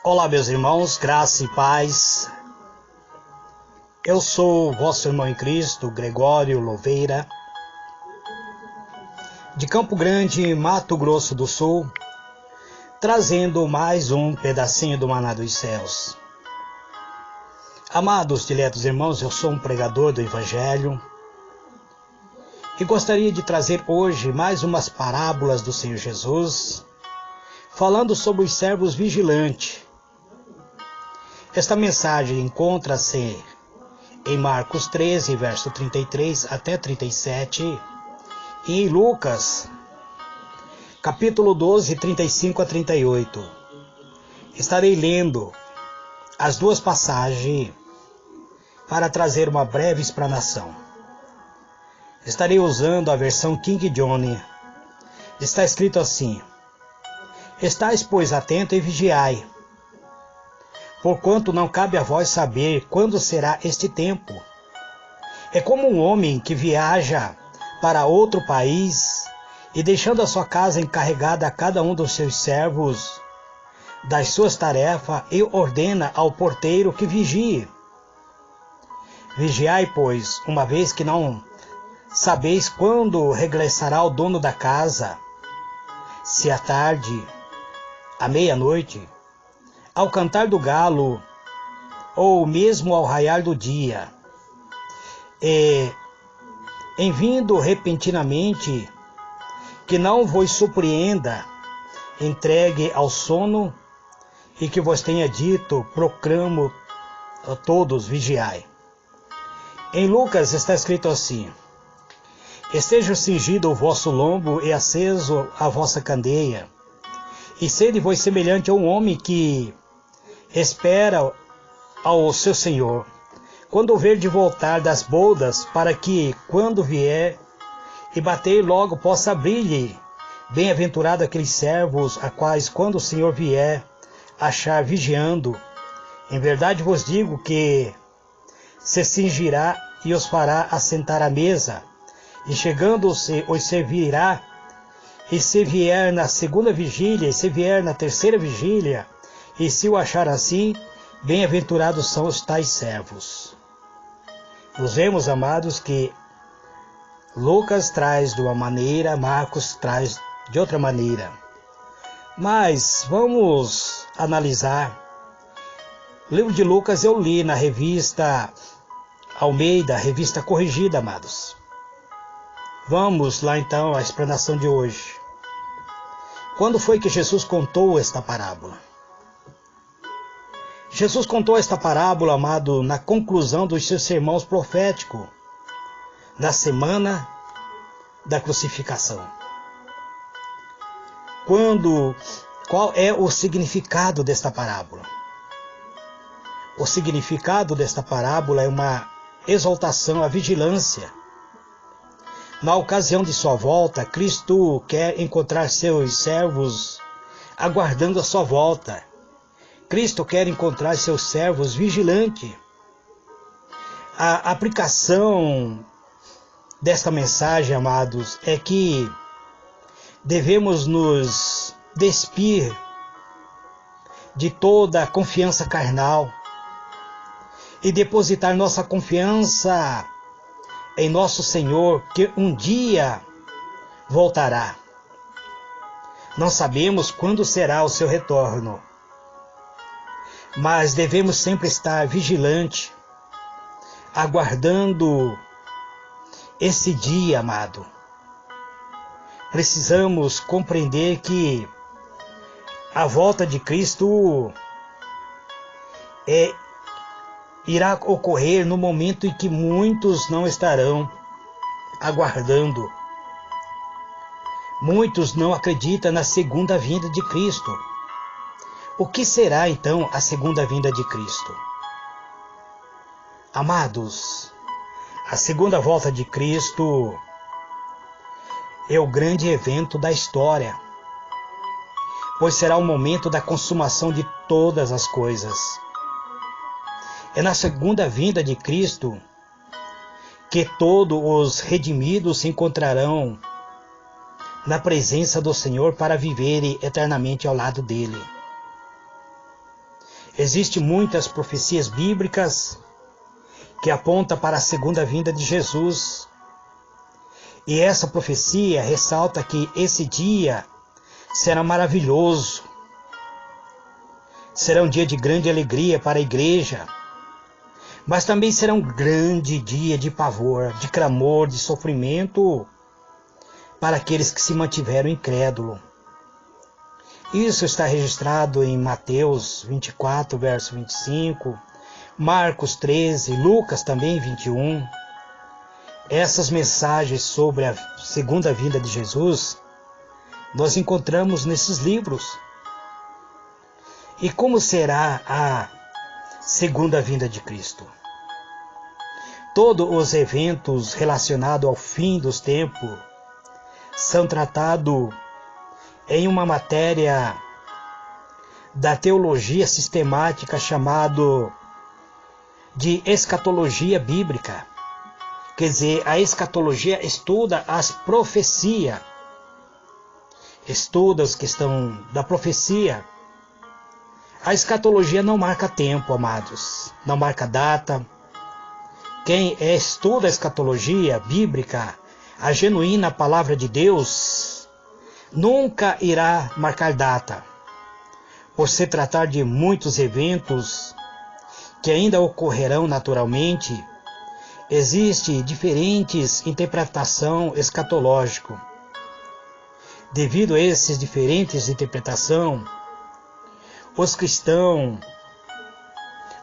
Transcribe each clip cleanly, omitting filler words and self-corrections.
Olá, meus irmãos, graça e paz. Eu sou vosso irmão em Cristo, Gregório Louveira, de Campo Grande, Mato Grosso do Sul, trazendo mais um pedacinho do maná dos céus. Amados, diletos irmãos, eu sou um pregador do Evangelho e gostaria de trazer hoje mais umas parábolas do Senhor Jesus, falando sobre os servos vigilantes. Esta mensagem encontra-se em Marcos 13, verso 33 até 37, e em Lucas, capítulo 12, 35 a 38. Estarei lendo as duas passagens para trazer uma breve explanação. Estarei usando a versão King James. Está escrito assim: Estais, pois, atento e vigiai, porquanto não cabe a vós saber quando será este tempo. É como um homem que viaja para outro país e, deixando a sua casa encarregada a cada um dos seus servos das suas tarefas, e ordena ao porteiro que vigie. Vigiai, pois, uma vez que não sabeis quando regressará o dono da casa, se à tarde, à meia-noite, ao cantar do galo, ou mesmo ao raiar do dia, e, em vindo repentinamente, que não vos surpreenda, entregue ao sono, e que vos tenha dito, proclamo a todos, vigiai. Em Lucas está escrito assim: Esteja cingido o vosso lombo e aceso a vossa candeia, e sede vós semelhante a um homem que espera ao seu Senhor, quando o ver de voltar das bodas, para que, quando vier e bater, logo possa abrir-lhe. Bem-aventurado aqueles servos, a quais, quando o Senhor vier, achar vigiando. Em verdade vos digo que se cingirá e os fará assentar à mesa, e chegando-se os servirá. E se vier na segunda vigília, e se vier na terceira vigília, e se o achar assim, bem-aventurados são os tais servos. Nós vemos, amados, que Lucas traz de uma maneira, Marcos traz de outra maneira. Mas vamos analisar. O livro de Lucas eu li na revista Almeida, revista corrigida, amados. Vamos lá então à explanação de hoje. Quando foi que Jesus contou esta parábola? Jesus contou esta parábola, amado, na conclusão dos seus sermões proféticos, na semana da crucificação. Qual é o significado desta parábola? O significado desta parábola é uma exaltação à vigilância. Na ocasião de sua volta, Cristo quer encontrar seus servos aguardando a sua volta. Cristo quer encontrar seus servos vigilantes. A aplicação desta mensagem, amados, é que devemos nos despir de toda a confiança carnal e depositar nossa confiança em nosso Senhor, que um dia voltará. Não sabemos quando será o seu retorno, mas devemos sempre estar vigilante, aguardando esse dia, amado. Precisamos compreender que a volta de Cristo irá ocorrer no momento em que muitos não estarão aguardando. Muitos não acreditam na segunda vinda de Cristo. O que será então a segunda vinda de Cristo? Amados, a segunda volta de Cristo é o grande evento da história, pois será o momento da consumação de todas as coisas. É na segunda vinda de Cristo que todos os redimidos se encontrarão na presença do Senhor para viverem eternamente ao lado dele. existem muitas profecias bíblicas que apontam para a segunda vinda de Jesus. E essa profecia ressalta que esse dia será maravilhoso. Será um dia de grande alegria para a igreja, mas também será um grande dia de pavor, de clamor, de sofrimento para aqueles que se mantiveram incrédulos. Isso está registrado em Mateus 24, verso 25, Marcos 13, Lucas também 21. Essas mensagens sobre a segunda vinda de Jesus, nós encontramos nesses livros. E como será a segunda vinda de Cristo? Todos os eventos relacionados ao fim dos tempos são tratados em uma matéria da teologia sistemática chamado de escatologia bíblica. Quer dizer, a escatologia estuda as profecias, estuda as questões da profecia. A escatologia não marca tempo, amados, não marca data. Quem estuda a escatologia bíblica, a genuína palavra de Deus, nunca irá marcar data, por se tratar de muitos eventos que ainda ocorrerão naturalmente. Existe diferentes interpretações escatológicas. Devido a essas diferentes interpretações, os cristãos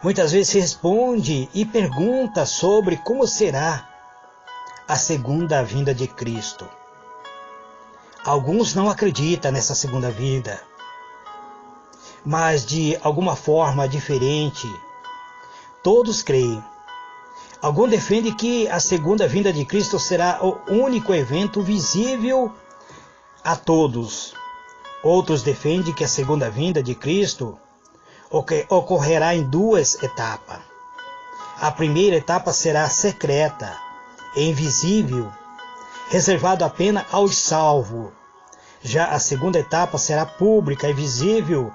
muitas vezes respondem e perguntam sobre como será a segunda vinda de Cristo. Alguns não acreditam nessa segunda vinda, mas de alguma forma diferente, todos creem. Alguns defendem que a segunda vinda de Cristo será o único evento visível a todos. Outros defendem que a segunda vinda de Cristo ocorrerá em duas etapas. A primeira etapa será secreta e invisível, reservado apenas aos salvos. Já a segunda etapa será pública e visível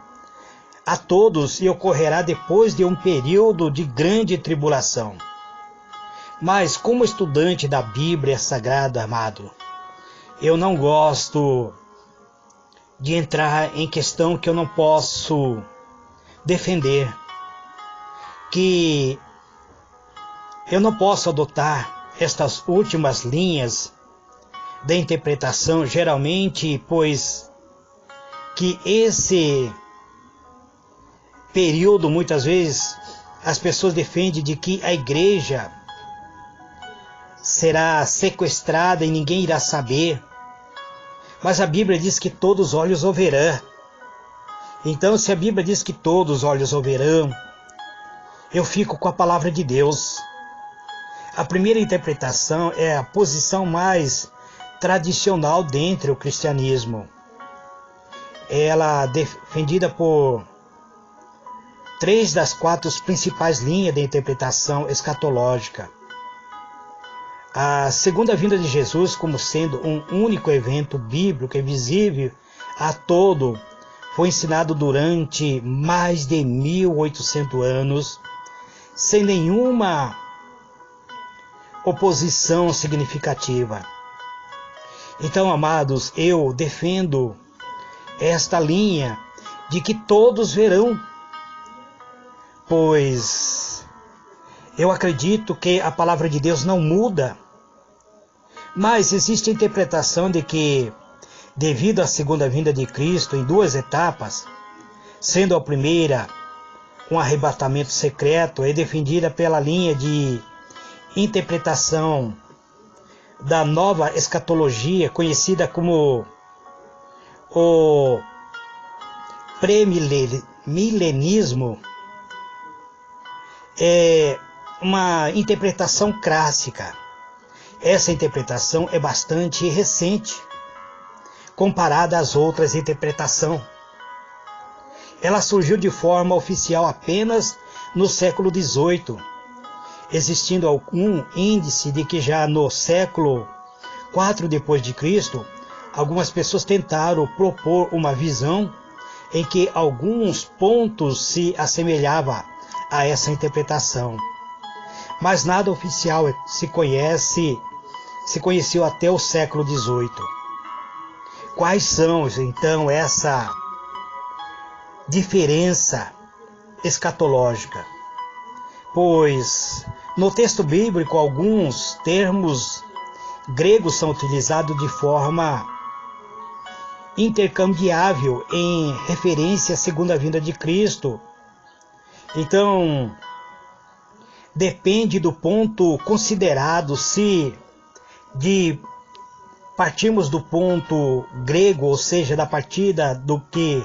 a todos e ocorrerá depois de um período de grande tribulação. Mas como estudante da Bíblia Sagrada, amado, eu não gosto de entrar em questão que eu não posso defender, que eu não posso adotar estas últimas linhas da interpretação, geralmente, pois que esse período, muitas vezes, as pessoas defendem de que a igreja será sequestrada e ninguém irá saber. Mas a Bíblia diz que todos os olhos o verão. Então, se a Bíblia diz que todos os olhos o verão, eu fico com a palavra de Deus. A primeira interpretação é a posição mais tradicional dentro do cristianismo. Ela é defendida por 3 das 4 principais linhas de interpretação escatológica. A segunda vinda de Jesus, como sendo um único evento bíblico e visível a todo, foi ensinado durante mais de 1800 anos, sem nenhuma oposição significativa. Então, amados, eu defendo esta linha de que todos verão, pois eu acredito que a palavra de Deus não muda. Mas existe a interpretação de que, devido à segunda vinda de Cristo em 2 etapas, sendo a primeira um arrebatamento secreto, é defendida pela linha de interpretação da nova escatologia, conhecida como o pré-milenismo. É uma interpretação clássica. Essa interpretação é bastante recente, comparada às outras interpretações. Ela surgiu de forma oficial apenas no século XVIII, existindo algum índice de que já no século IV depois de Cristo, algumas pessoas tentaram propor uma visão em que alguns pontos se assemelhavam a essa interpretação. Mas nada oficial se conheceu até o século XVIII. Quais são, então, essa diferença escatológica? Pois no texto bíblico alguns termos gregos são utilizados de forma intercambiável em referência à segunda vinda de Cristo. Então, depende do ponto considerado, se partimos do ponto grego, ou seja, da partida do que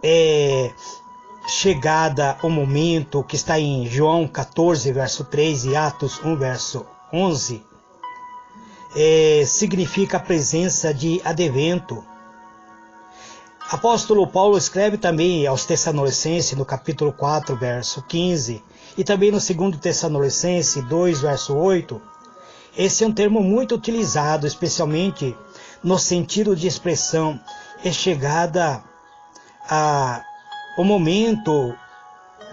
é chegada o momento, que está em João 14, verso 3 e Atos 1, verso 11, significa a presença de advento. Apóstolo Paulo escreve também aos Tessalonicenses no capítulo 4, verso 15, e também no 2 Tessalonicenses 2, verso 8. Esse é um termo muito utilizado, especialmente no sentido de expressão é chegada o momento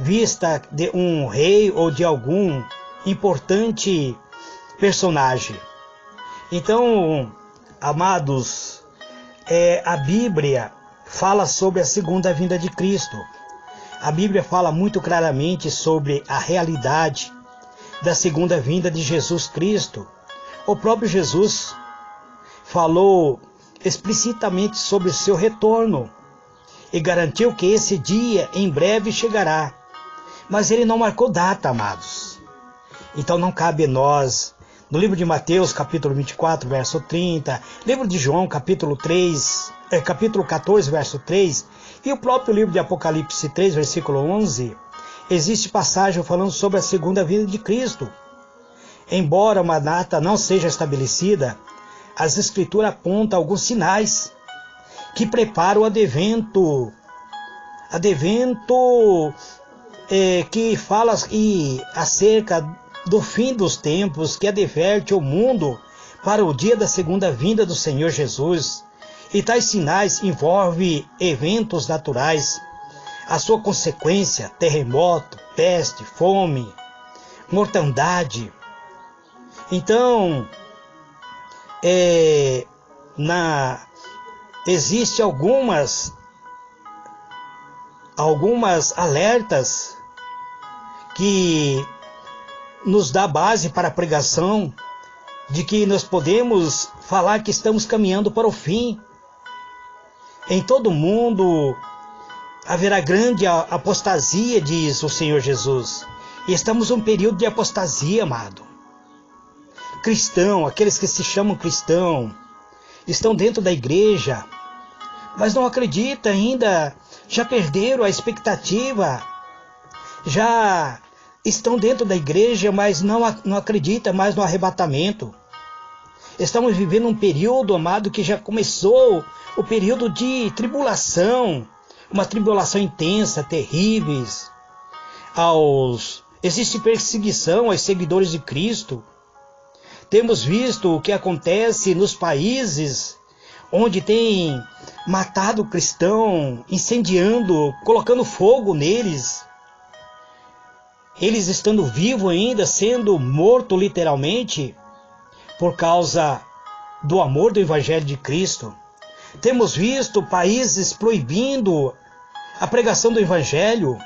vista de um rei ou de algum importante personagem. Então, amados, a Bíblia fala sobre a segunda vinda de Cristo. A Bíblia fala muito claramente sobre a realidade da segunda vinda de Jesus Cristo. O próprio Jesus falou explicitamente sobre o seu retorno e garantiu que esse dia em breve chegará. Mas ele não marcou data, amados. Então não cabe a nós, no livro de Mateus, capítulo 24, verso 30, livro de João, capítulo 14, verso 3, e o próprio livro de Apocalipse 3, versículo 11, existe passagem falando sobre a segunda vinda de Cristo. Embora uma data não seja estabelecida, as Escrituras apontam alguns sinais que preparam o advento que fala acerca do fim dos tempos, que adverte o mundo para o dia da segunda vinda do Senhor Jesus. E tais sinais envolvem eventos naturais, a sua consequência, terremoto, peste, fome, mortandade. Então, existem algumas alertas que nos dá base para a pregação de que nós podemos falar que estamos caminhando para o fim. Em todo o mundo haverá grande apostasia, diz o Senhor Jesus. E estamos num período de apostasia, amado. Cristão, aqueles que se chamam cristão, estão dentro da igreja, mas não acreditam ainda, já perderam a expectativa, já estão dentro da igreja, mas não acreditam mais no arrebatamento. Estamos vivendo um período, amado, que já começou o período de tribulação, uma tribulação intensa, terríveis. Existe perseguição aos seguidores de Cristo. Temos visto o que acontece nos países onde tem matado cristão, incendiando, colocando fogo neles. Eles estando vivos ainda, sendo mortos literalmente, por causa do amor do Evangelho de Cristo. Temos visto países proibindo a pregação do Evangelho.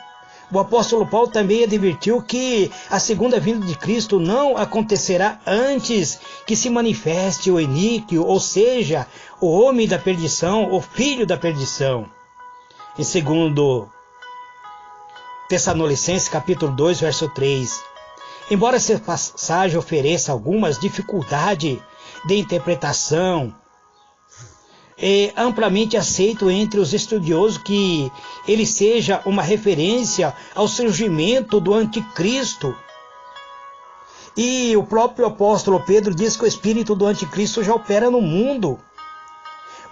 O apóstolo Paulo também advertiu que a segunda vinda de Cristo não acontecerá antes que se manifeste o iníquo, ou seja, o homem da perdição, o filho da perdição. Em 2 Tessalonicenses capítulo 2, verso 3. Embora essa passagem ofereça algumas dificuldades de interpretação, é amplamente aceito entre os estudiosos que ele seja uma referência ao surgimento do anticristo. E o próprio apóstolo Pedro diz que o espírito do anticristo já opera no mundo.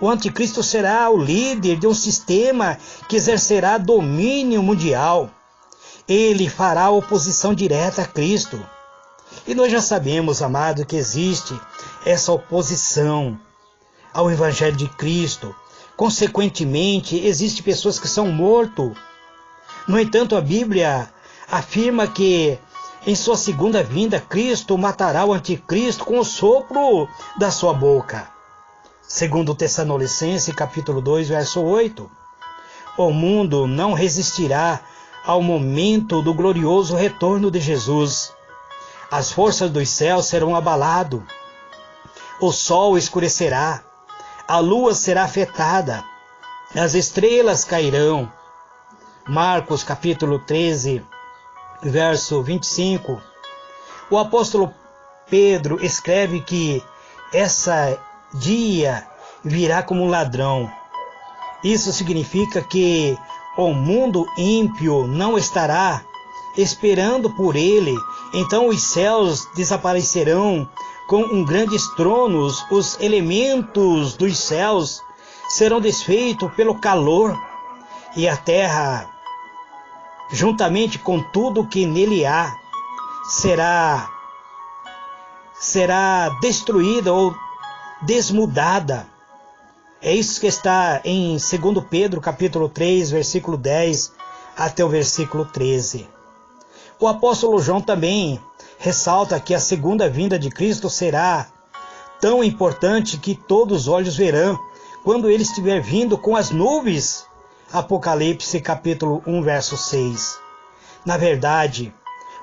O anticristo será o líder de um sistema que exercerá domínio mundial. Ele fará oposição direta a Cristo. E nós já sabemos, amado, que existe essa oposição ao Evangelho de Cristo, Consequentemente, existem pessoas que são mortas. No entanto, a Bíblia afirma que em sua segunda vinda, Cristo matará o anticristo com o sopro da sua boca. Segundo Tessalonicenses, capítulo 2, verso 8. O mundo não resistirá ao momento do glorioso retorno de Jesus. As forças dos céus serão abaladas, o sol escurecerá, a lua será afetada, as estrelas cairão. Marcos capítulo 13, verso 25. O apóstolo Pedro escreve que esse dia virá como um ladrão. Isso significa que o mundo ímpio não estará esperando por ele. Então os céus desaparecerão com um grande estrondo, os elementos dos céus serão desfeitos pelo calor, e a terra, juntamente com tudo que nele há, será destruída ou desmudada. É isso que está em 2 Pedro capítulo 3, versículo 10 até o versículo 13. O apóstolo João também ressalta que a segunda vinda de Cristo será tão importante que todos os olhos verão quando ele estiver vindo com as nuvens. Apocalipse capítulo 1, verso 6. Na verdade,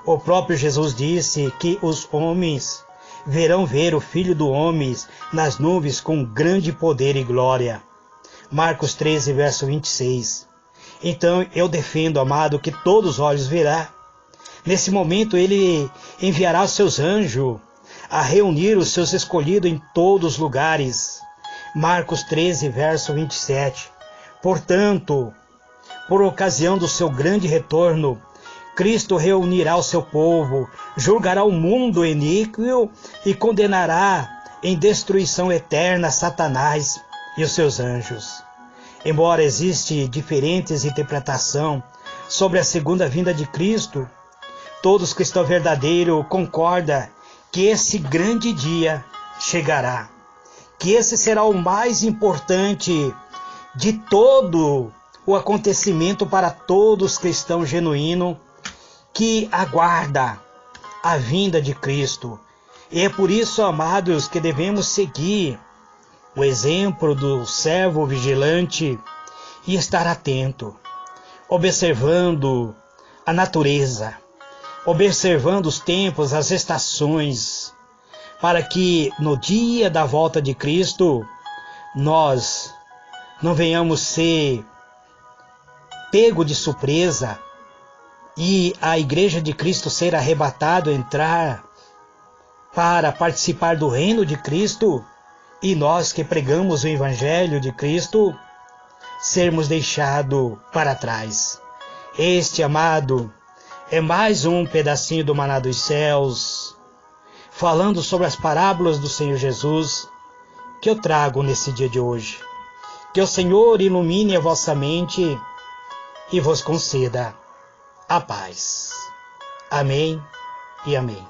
o próprio Jesus disse que os homens verão ver o Filho do Homem nas nuvens com grande poder e glória. Marcos 13, verso 26. Então eu defendo, amado, que todos os olhos verão. Nesse momento ele enviará os seus anjos a reunir os seus escolhidos em todos os lugares. Marcos 13, verso 27. Portanto, por ocasião do seu grande retorno, Cristo reunirá o seu povo, julgará o mundo iníquo e condenará em destruição eterna Satanás e os seus anjos. Embora existe diferentes interpretações sobre a segunda vinda de Cristo, todos cristãos verdadeiros concordam que esse grande dia chegará, que esse será o mais importante de todo o acontecimento para todos os cristãos genuínos que aguarda a vinda de Cristo. E é por isso, amados, que devemos seguir o exemplo do servo vigilante e estar atento, observando a natureza, observando os tempos, as estações, para que no dia da volta de Cristo nós não venhamos ser pego de surpresa e a igreja de Cristo ser arrebatado, entrar para participar do reino de Cristo, e nós que pregamos o evangelho de Cristo sermos deixados para trás. Este, amado, é mais um pedacinho do maná dos céus, falando sobre as parábolas do Senhor Jesus, que eu trago nesse dia de hoje. Que o Senhor ilumine a vossa mente e vos conceda a paz. Amém e amém.